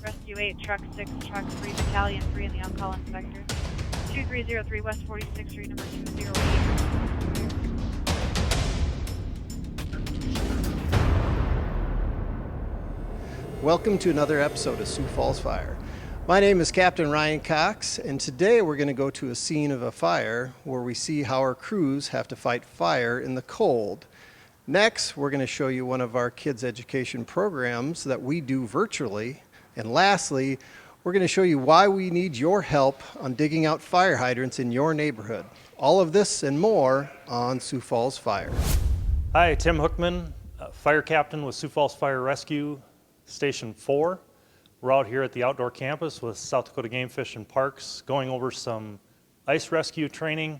Rescue 8, Truck 6, Truck 3, Battalion 3, and the on-call inspector. 2303 West 46th Street, number 208. Welcome to another episode of Sioux Falls Fire. My name is Captain Ryan Cox, and today we're going to go to a scene of a fire where we see how our crews have to fight fire in the cold. Next, we're going to show you one of our kids' education programs that we do virtually. And lastly, we're going to show you why we need your help on digging out fire hydrants in your neighborhood. All of this and more on Sioux Falls Fire. Hi, Tim Hookman, Fire Captain with Sioux Falls Fire Rescue Station 4. We're out here at the outdoor campus with South Dakota Game Fish and Parks going over some ice rescue training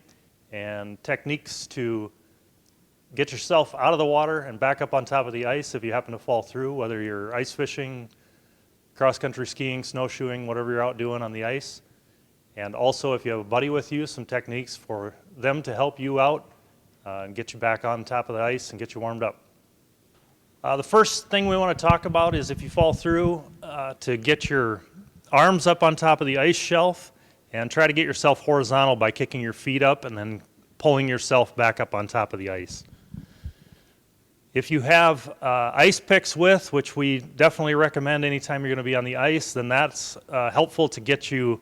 and techniques to get yourself out of the water and back up on top of the ice if you happen to fall through, whether you're ice fishing, cross-country skiing, snowshoeing, whatever you're out doing on the ice. And also, if you have a buddy with you, some techniques for them to help you out and get you back on top of the ice and get you warmed up. The first thing we want to talk about is if you fall through, to get your arms up on top of the ice shelf and try to get yourself horizontal by kicking your feet up and then pulling yourself back up on top of the ice. If you have ice picks with, which we definitely recommend anytime you're going to be on the ice, then that's helpful to get you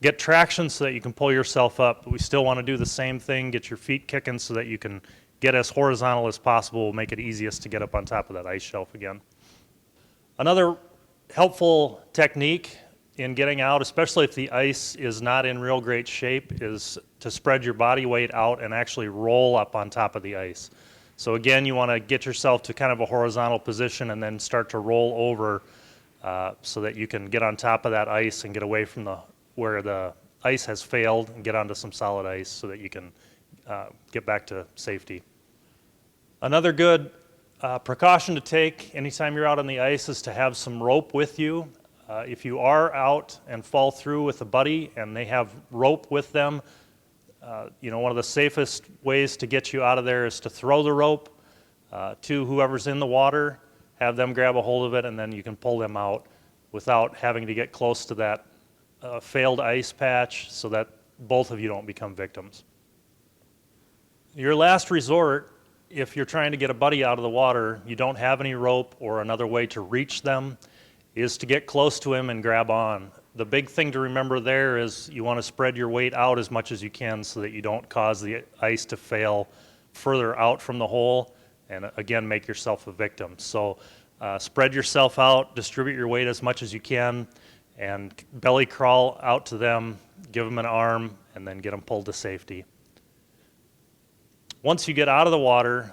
get traction so that you can pull yourself up. But we still want to do the same thing, get your feet kicking so that you can get as horizontal as possible, make it easiest to get up on top of that ice shelf again. Another helpful technique in getting out, especially if the ice is not in real great shape, is to spread your body weight out and actually roll up on top of the ice. So again, you want to get yourself to kind of a horizontal position and then start to roll over so that you can get on top of that ice and get away from where the ice has failed and get onto some solid ice so that you can get back to safety. Another good precaution to take anytime you're out on the ice is to have some rope with you. If you are out and fall through with a buddy and they have rope with them, one of the safest ways to get you out of there is to throw the rope to whoever's in the water, have them grab a hold of it, and then you can pull them out without having to get close to that failed ice patch so that both of you don't become victims. Your last resort, if you're trying to get a buddy out of the water, you don't have any rope or another way to reach them, is to get close to him and grab on. The big thing to remember there is you want to spread your weight out as much as you can so that you don't cause the ice to fail further out from the hole and again make yourself a victim. So spread yourself out, distribute your weight as much as you can, and belly crawl out to them, give them an arm, and then get them pulled to safety. Once you get out of the water,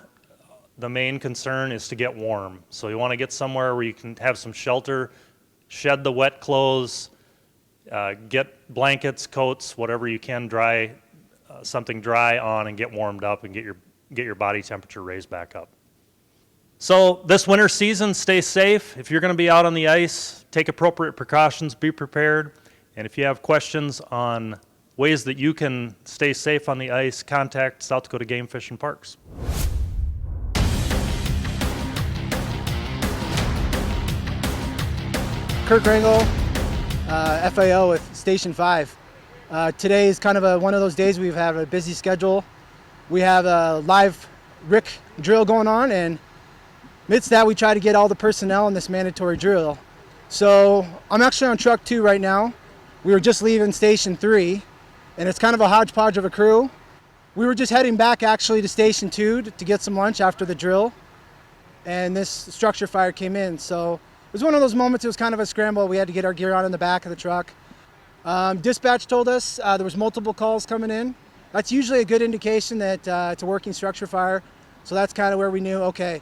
the main concern is to get warm. So you want to get somewhere where you can have some shelter, shed the wet clothes, get blankets, coats, whatever you can dry, something dry on and get warmed up and get your body temperature raised back up. So this winter season, stay safe. If you're going to be out on the ice, take appropriate precautions, be prepared. And if you have questions on ways that you can stay safe on the ice, contact South Dakota Game Fish and Parks. Kurt Rangel, FAO with Station 5. Today is kind of one of those days we've had a busy schedule. We have a live RIC drill going on, and amidst that we try to get all the personnel in this mandatory drill. So I'm actually on truck 2 right now. We were just leaving Station 3, and it's kind of a hodgepodge of a crew. We were just heading back actually to Station 2 to get some lunch after the drill, and this structure fire came in. So it was one of those moments, it was kind of a scramble. We had to get our gear on in the back of the truck. Dispatch told us there was multiple calls coming in. That's usually a good indication that it's a working structure fire. So that's kind of where we knew, okay.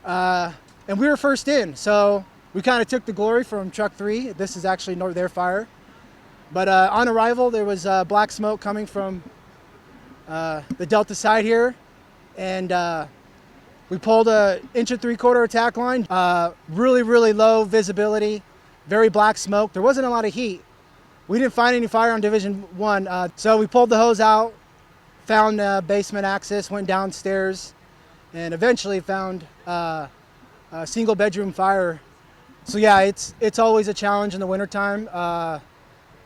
And we were first in, so we kind of took the glory from truck 3. This is actually their fire. But on arrival, there was black smoke coming from the Delta side here. And we pulled a 1 3/4 attack line. Really, really low visibility, very black smoke. There wasn't a lot of heat. We didn't find any fire on Division 1. So we pulled the hose out, found basement access, went downstairs, and eventually found a single bedroom fire So yeah, it's always a challenge in the wintertime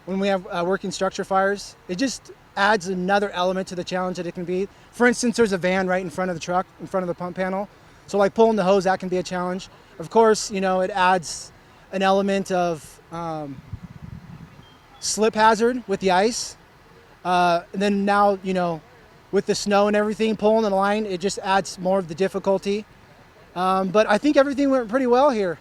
when we have working structure fires. It just adds another element to the challenge that it can be. For instance, there's a van right in front of the truck, in front of the pump panel. So like pulling the hose, that can be a challenge. Of course, you know, it adds an element of slip hazard with the ice. And then now, you know, with the snow and everything, pulling the line, it just adds more of the difficulty. But I think everything went pretty well here.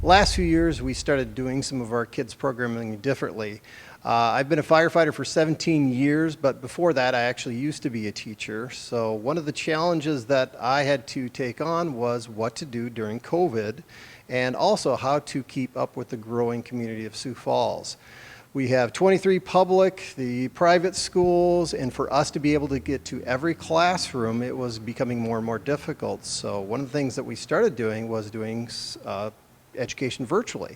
Last few years, we started doing some of our kids' programming differently. I've been a firefighter for 17 years, but before that, I actually used to be a teacher. So one of the challenges that I had to take on was what to do during COVID, and also how to keep up with the growing community of Sioux Falls. We have 23 public, the private schools, and for us to be able to get to every classroom, it was becoming more and more difficult. So one of the things that we started doing was doing education virtually.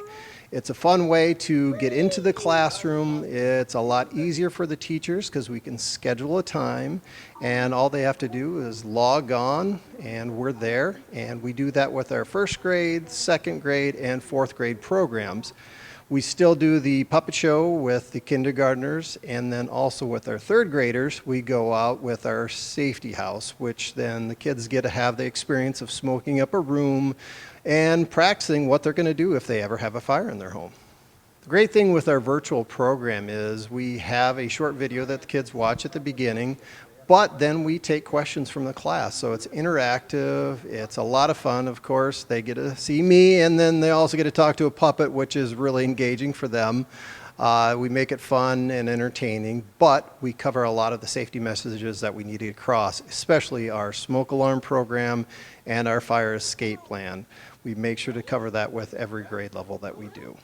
It's a fun way to get into the classroom. It's a lot easier for the teachers because we can schedule a time and all they have to do is log on and we're there. And we do that with our first grade, second grade, and fourth grade programs. We still do the puppet show with the kindergartners, and then also with our third graders, we go out with our safety house, which then the kids get to have the experience of smoking up a room and practicing what they're going to do if they ever have a fire in their home. The great thing with our virtual program is we have a short video that the kids watch at the beginning, but then we take questions from the class. So it's interactive, it's a lot of fun, of course. They get to see me, and then they also get to talk to a puppet, which is really engaging for them. We make it fun and entertaining, but we cover a lot of the safety messages that we need to get across, especially our smoke alarm program and our fire escape plan. We make sure to cover that with every grade level that we do.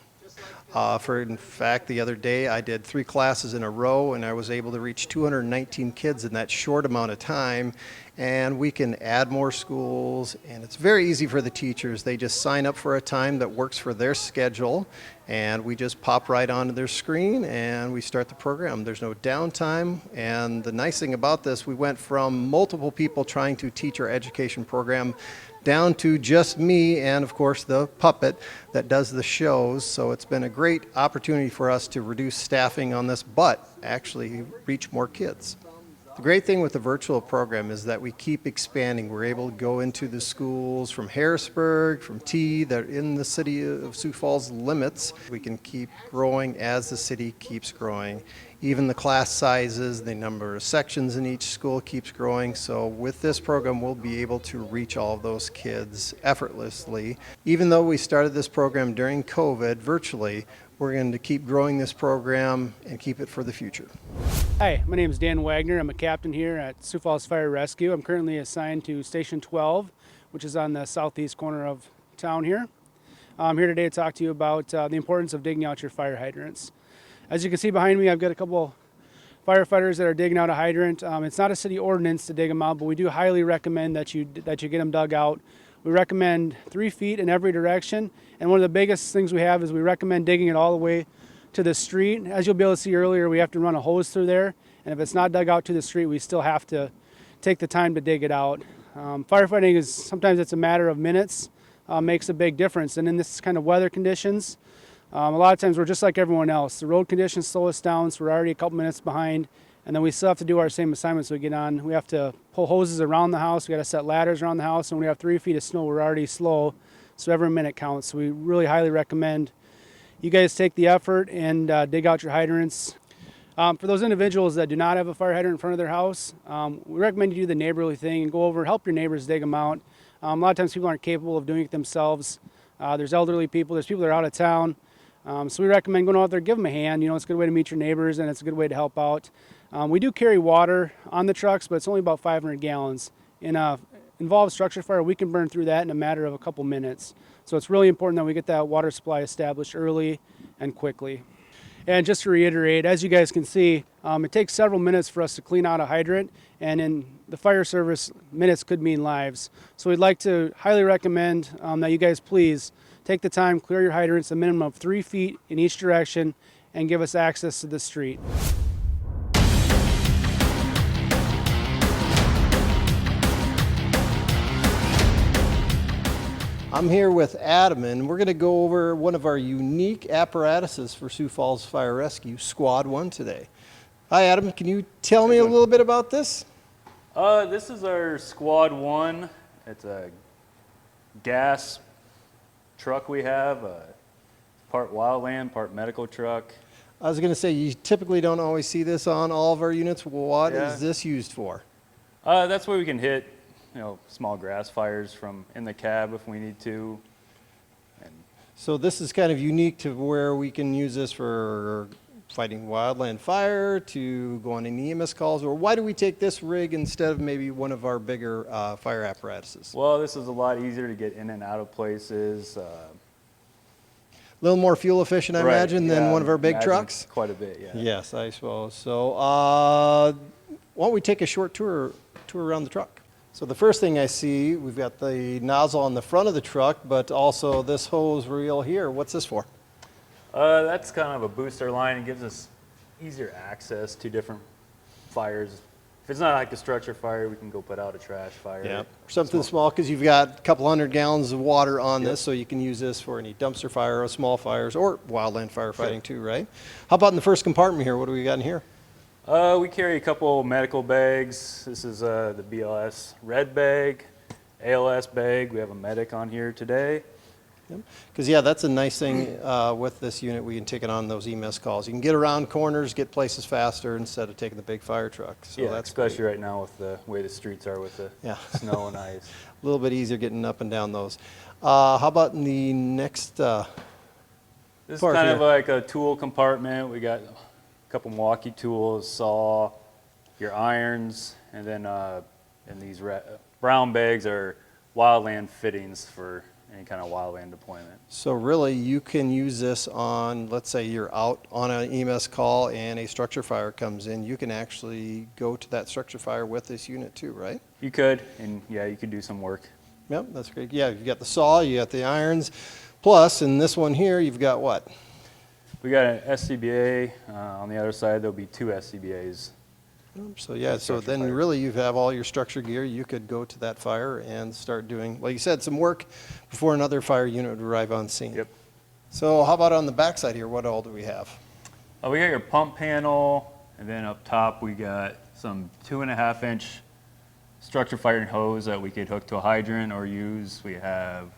In fact, the other day I did 3 classes in a row and I was able to reach 219 kids in that short amount of time, and we can add more schools, and it's very easy for the teachers. They just sign up for a time that works for their schedule, and we just pop right onto their screen and we start the program. There's no downtime, and the nice thing about this, we went from multiple people trying to teach our education program down to just me and, of course, the puppet that does the shows. So it's been a great opportunity for us to reduce staffing on this, but actually reach more kids. The great thing with the virtual program is that we keep expanding. We're able to go into the schools from Harrisburg, from T, that are in the city of Sioux Falls limits. We can keep growing as the city keeps growing. Even the class sizes, the number of sections in each school keeps growing. So with this program, we'll be able to reach all of those kids effortlessly. Even though we started this program during COVID virtually, we're going to keep growing this program and keep it for the future. Hi, my name is Dan Wagner. I'm a captain here at Sioux Falls Fire Rescue. I'm currently assigned to Station 12, which is on the southeast corner of town here. I'm here today to talk to you about the importance of digging out your fire hydrants. As you can see behind me, I've got a couple firefighters that are digging out a hydrant. It's not a city ordinance to dig them out, but we do highly recommend that you get them dug out. We recommend 3 feet in every direction, and one of the biggest things we have is we recommend digging it all the way to the street. As you'll be able to see earlier, we have to run a hose through there, and if it's not dug out to the street, we still have to take the time to dig it out. Firefighting is sometimes it's a matter of minutes, makes a big difference, and in this kind of weather conditions, a lot of times we're just like everyone else. The road conditions slow us down, so we're already a couple minutes behind, and then we still have to do our same assignments we get on. We have to pull hoses around the house, we got to set ladders around the house, and when we have 3 feet of snow, we're already slow, so every minute counts. So we really highly recommend you guys take the effort and dig out your hydrants. For those individuals that do not have a fire hydrant in front of their house, we recommend you do the neighborly thing and go over and help your neighbors dig them out. A lot of times people aren't capable of doing it themselves. There's elderly people, there's people that are out of town. So we recommend going out there, give them a hand. You know, it's a good way to meet your neighbors and it's a good way to help out. We do carry water on the trucks, but it's only about 500 gallons. In a involved structure fire, we can burn through that in a matter of a couple minutes. So it's really important that we get that water supply established early and quickly. And just to reiterate, as you guys can see, it takes several minutes for us to clean out a hydrant, and in the fire service, minutes could mean lives. So we'd like to highly recommend that you guys please take the time, clear your hydrants a minimum of 3 feet in each direction, and give us access to the street. I'm here with Adam, and we're going to go over one of our unique apparatuses for Sioux Falls Fire Rescue, Squad 1 today. Hi Adam, can you tell me a little bit about this? This is our Squad 1. It's a gas truck we have, part wildland, part medical truck. I was going to say, you typically don't always see this on all of our units. What is this used for? That's where we can hit, small grass fires from in the cab if we need to. And So this is kind of unique to where we can use this for fighting wildland fire, to go on any EMS calls, or why do we take this rig instead of maybe one of our bigger fire apparatuses? well, this is a lot easier to get in and out of places. A little more fuel efficient, I Right, imagine, than yeah, one of our big imagine trucks? Quite a bit, yeah. Yes, I suppose. So why don't we take a short tour around the truck? So the first thing I see, we've got the nozzle on the front of the truck, but also this hose reel here. What's this for? That's kind of a booster line. It gives us easier access to different fires. If it's not like a structure fire, we can go put out a trash fire. Yeah, something small, because you've got a couple hundred gallons of water on this, so you can use this for any dumpster fire or small fires or wildland firefighting too, right? How about in the first compartment here? What do we got in here? We carry a couple medical bags. This is the BLS red bag, ALS bag. We have a medic on here today. Because, yeah, that's a nice thing with this unit. We can take it on those EMS calls. You can get around corners, get places faster instead of taking the big fire truck. So Yeah, that's especially great. right now with the way the streets are with the Yeah. snow and ice. A little bit easier getting up and down those. How about in the next This is part kind of here. like a tool compartment. We got a couple walkie tools, saw, your irons, and then in these brown bags are wildland fittings for any kind of wildland deployment. So really, you can use this on, let's say you're out on an EMS call and a structure fire comes in. You can actually go to that structure fire with this unit too, right? You could, and yeah, you could do some work. Yep, that's great. Yeah, you've got the saw, you got the irons. Plus, in this one here, you've got what? We got an SCBA. On the other side, there'll be 2 SCBAs. So yeah, so Structure then fire. really you have all your structure gear. You could go to that fire and start doing, like you said, some work before another fire unit would arrive on scene. Yep. So how about on the backside here? What all do we have? We got your pump panel, and then up top we got some 2.5-inch structure firing hose that we could hook to a hydrant or use. We have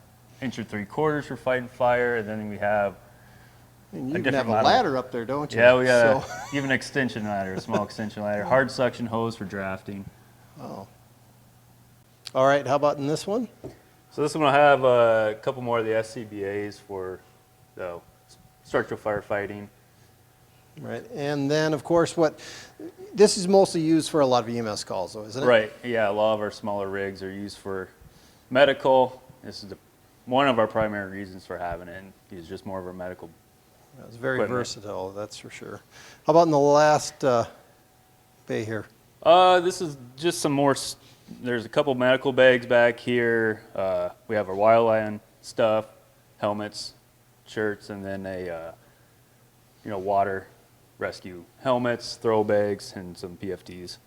1.75 for fighting fire, and then we have And you A can different have a ladder. ladder up there, don't you? Yeah, we got So- even an extension ladder, a small extension ladder, hard suction hose for drafting. Oh. All right, how about in this one? So this one will have a couple more of the SCBAs for the structural firefighting. Right, and then of course this is mostly used for a lot of EMS calls though, isn't it? Right, yeah, a lot of our smaller rigs are used for medical. This is one of our primary reasons for having it, and it's just more of our medical. It's very equipment. versatile, that's for sure. How about in the last bay here? This is just some more, there's a couple medical bags back here. We have our wildland stuff, helmets, shirts, and then a, water rescue helmets, throw bags, and some PFDs.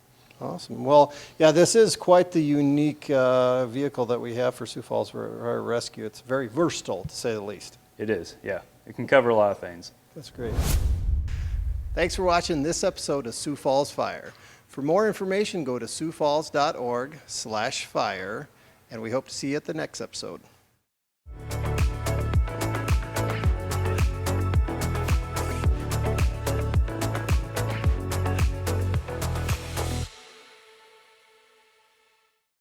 Awesome. Well, yeah, this is quite the unique vehicle that we have for Sioux Falls Fire Rescue. It's very versatile, to say the least. It is, yeah. It can cover a lot of things. That's great. Thanks for watching this episode of Sioux Falls Fire. For more information, go to siouxfalls.org/fire, and we hope to see you at the next episode.